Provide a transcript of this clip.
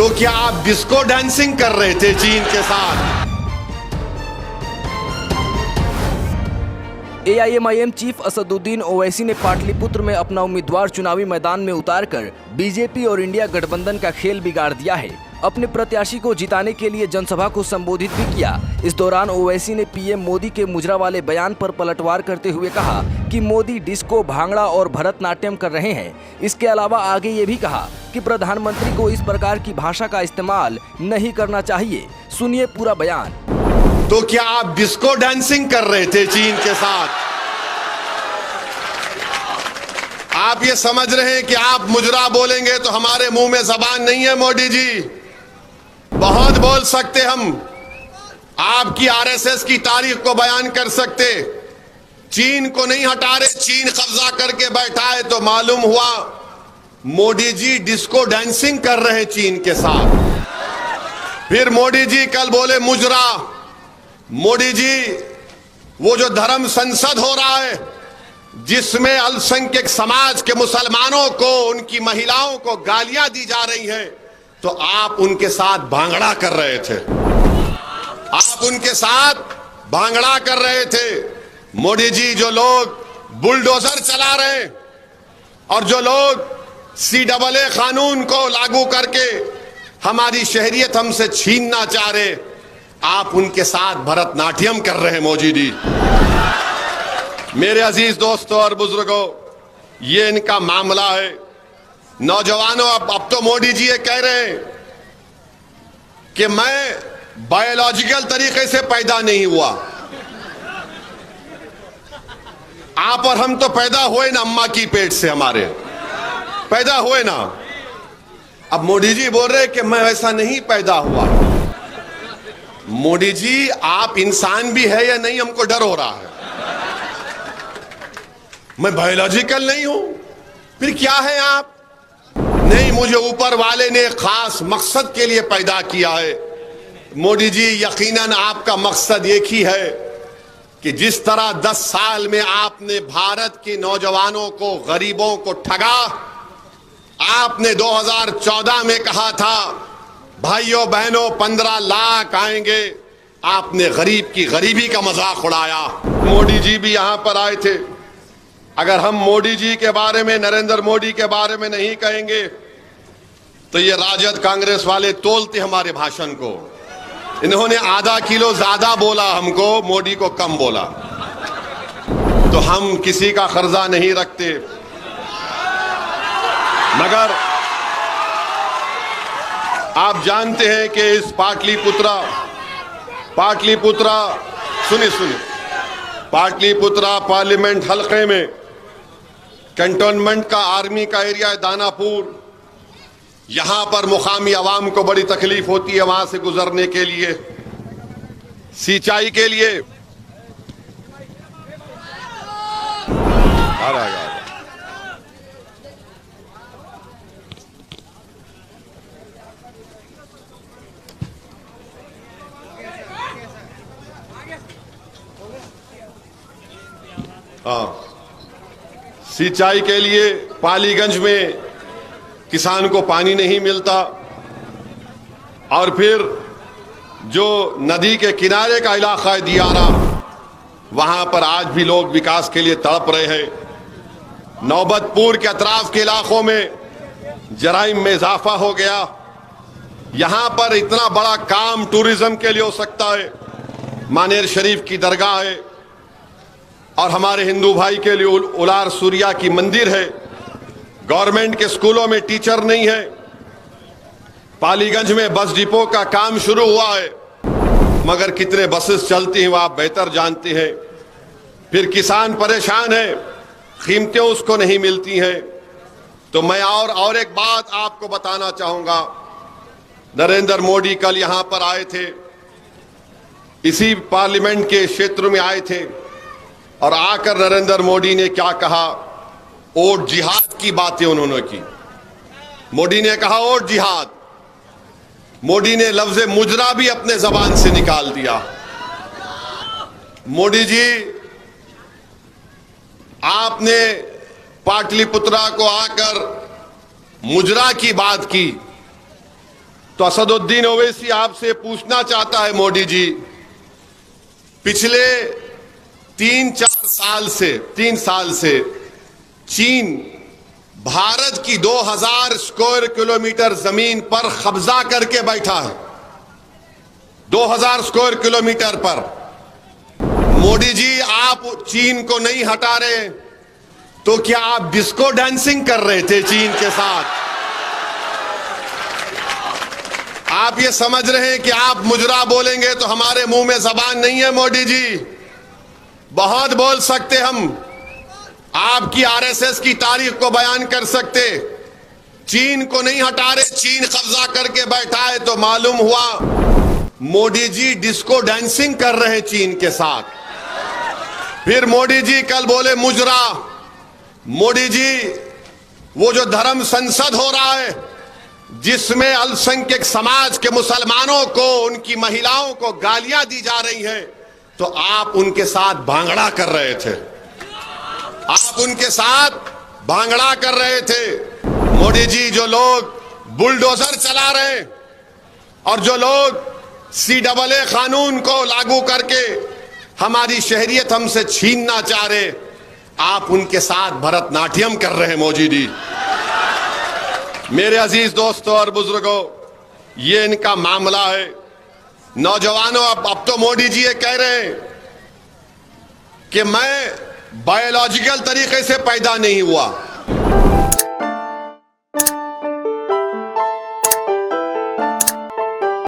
तो क्या आप डिस्को डांसिंग कर रहे थे चीन के साथ? एआईएमआईएम चीफ असदुद्दीन ओवैसी ने पाटलिपुत्र में अपना उम्मीदवार चुनावी मैदान में उतारकर बीजेपी और इंडिया गठबंधन का खेल बिगाड़ दिया है। अपने प्रत्याशी को जिताने के लिए जनसभा को संबोधित भी किया। इस दौरान ओवैसी ने पीएम मोदी के मुजरा वाले बयान पर पलटवार करते हुए कहा कि मोदी डिस्को, भांगड़ा और भरतनाट्यम कर रहे हैं। इसके अलावा आगे ये भी कहा कि प्रधानमंत्री को इस प्रकार की भाषा का इस्तेमाल नहीं करना चाहिए। सुनिए पूरा बयान। तो क्या आप डिस्को डांसिंग कर रहे थे चीन के साथ? आप ये समझ रहे हैं कि आप मुजरा बोलेंगे तो हमारे मुंह में जबान नहीं है मोदी जी। बहुत बोल सकते हम, आपकी आरएसएस की तारीख को बयान कर सकते। चीन को नहीं हटा रहे, चीन कब्जा करके बैठा है तो मालूम हुआ मोदी जी डिस्को डांसिंग कर रहे हैं चीन के साथ। फिर मोदी जी कल बोले मुजरा। मोदी जी वो जो धर्म संसद हो रहा है जिसमें अल्पसंख्यक समाज के मुसलमानों को, उनकी महिलाओं को गालियां दी जा रही हैं, तो आप उनके साथ भांगड़ा कर रहे थे। आप उनके साथ भांगड़ा कर रहे थे। मोदी जी जो लोग बुलडोजर चला रहे हैं और जो लोग CAA कानून को लागू करके हमारी शहरियत हमसे छीनना चाह रहे, आप उनके साथ भरतनाट्यम कर रहे हैं मोदी जी। मेरे अजीज दोस्तों और बुजुर्गों, ये इनका मामला है। नौजवानों, अब तो मोदी जी ये कह रहे हैं कि मैं बायोलॉजिकल तरीके से पैदा नहीं हुआ। आप और हम तो पैदा हुए ना अम्मा की पेट से, हमारे पैदा हुए ना। अब मोदी जी बोल रहे कि मैं वैसा नहीं पैदा हुआ। मोदी जी, आप इंसान भी है या नहीं, हमको डर हो रहा है। मैं बायोलॉजिकल नहीं हूं, फिर क्या है आप? नहीं, मुझे ऊपर वाले ने खास मकसद के लिए पैदा किया है। मोदी जी, यकीनन आपका मकसद एक ही है कि जिस तरह 10 साल में आपने भारत के नौजवानों को, गरीबों को ठगा। आपने 2014 में कहा था भाइयों बहनों 15 लाख आएंगे, आपने गरीब की गरीबी का मजाक उड़ाया। मोदी जी भी यहां पर आए थे। अगर हम मोदी जी के बारे में, नरेंद्र मोदी के बारे में नहीं कहेंगे तो ये राजद कांग्रेस वाले तोलते हमारे भाषण को। इन्होंने आधा किलो ज्यादा बोला हमको, मोदी को कम बोला। तो हम किसी का कर्जा नहीं रखते, मगर आप जानते हैं कि इस पाटलिपुत्रा पार्लियामेंट हलके में कैंटोनमेंट का आर्मी का एरिया है, दानापुर। यहां पर मुकामी आवाम को बड़ी तकलीफ होती है वहां से गुजरने के लिए, सिंचाई के लिए। सिंचाई के लिए पालीगंज में किसान को पानी नहीं मिलता, और फिर जो नदी के किनारे का इलाका है दियारा, वहां पर आज भी लोग विकास के लिए तड़प रहे हैं। नौबतपुर के अतराफ के इलाकों में जराइम में इजाफा हो गया। यहां पर इतना बड़ा काम टूरिज्म के लिए हो सकता है। मानेर शरीफ की दरगाह है और हमारे हिंदू भाई के लिए उलार सूर्या की मंदिर है। गवर्नमेंट के स्कूलों में टीचर नहीं है। पालीगंज में बस डिपो का काम शुरू हुआ है, मगर कितने बसेस चलती हैं वो आप बेहतर जानते हैं। फिर किसान परेशान है, कीमतें उसको नहीं मिलती हैं। तो मैं और एक बात आपको बताना चाहूंगा। नरेंद्र मोदी कल यहां पर आए थे, इसी पार्लियामेंट के क्षेत्र में आए थे, और आकर नरेंद्र मोदी ने क्या कहा? वोट जिहाद की बातें उन्होंने की। मोदी ने कहा वोट जिहाद। मोदी ने लफ्ज मुजरा भी अपने जबान से निकाल दिया। मोदी जी, आपने पाटलिपुत्रा को आकर मुजरा की बात की, तो असदुद्दीन ओवैसी आपसे पूछना चाहता है मोदी जी, पिछले 3 साल से चीन भारत की 2000 स्क्वायर किलोमीटर जमीन पर कब्जा करके बैठा है। 2000 स्क्वायर किलोमीटर पर। मोदी जी, आप चीन को नहीं हटा रहे तो क्या आप डिस्को डांसिंग कर रहे थे चीन के साथ? आप ये समझ रहे हैं कि आप मुजरा बोलेंगे तो हमारे मुंह में जबान नहीं है मोदी जी। बहुत बोल सकते हम, आपकी आरएसएस की तारीख को बयान कर सकते। चीन को नहीं हटा रहे, चीन कब्जा करके बैठा है तो मालूम हुआ मोदी जी डिस्को डांसिंग कर रहे हैं चीन के साथ। फिर मोदी जी कल बोले मुजरा। मोदी जी, वो जो धर्म संसद हो रहा है जिसमें अल्पसंख्यक समाज के मुसलमानों को, उनकी महिलाओं को गालियां दी जा रही है, तो आप उनके साथ भांगड़ा कर रहे थे। आप उनके साथ भांगड़ा कर रहे थे। मोदी जी, जो लोग बुलडोजर चला रहे हैं और जो लोग CAA कानून को लागू करके हमारी शहरियत हमसे छीनना चाह रहे, आप उनके साथ भरतनाट्यम कर रहे हैं मोदी जी। मेरे अजीज दोस्तों और बुजुर्गों, ये इनका मामला है। नौजवानों, अब तो मोदी जी ये कह रहे हैं कि मैं बायोलॉजिकल तरीके से पैदा नहीं हुआ।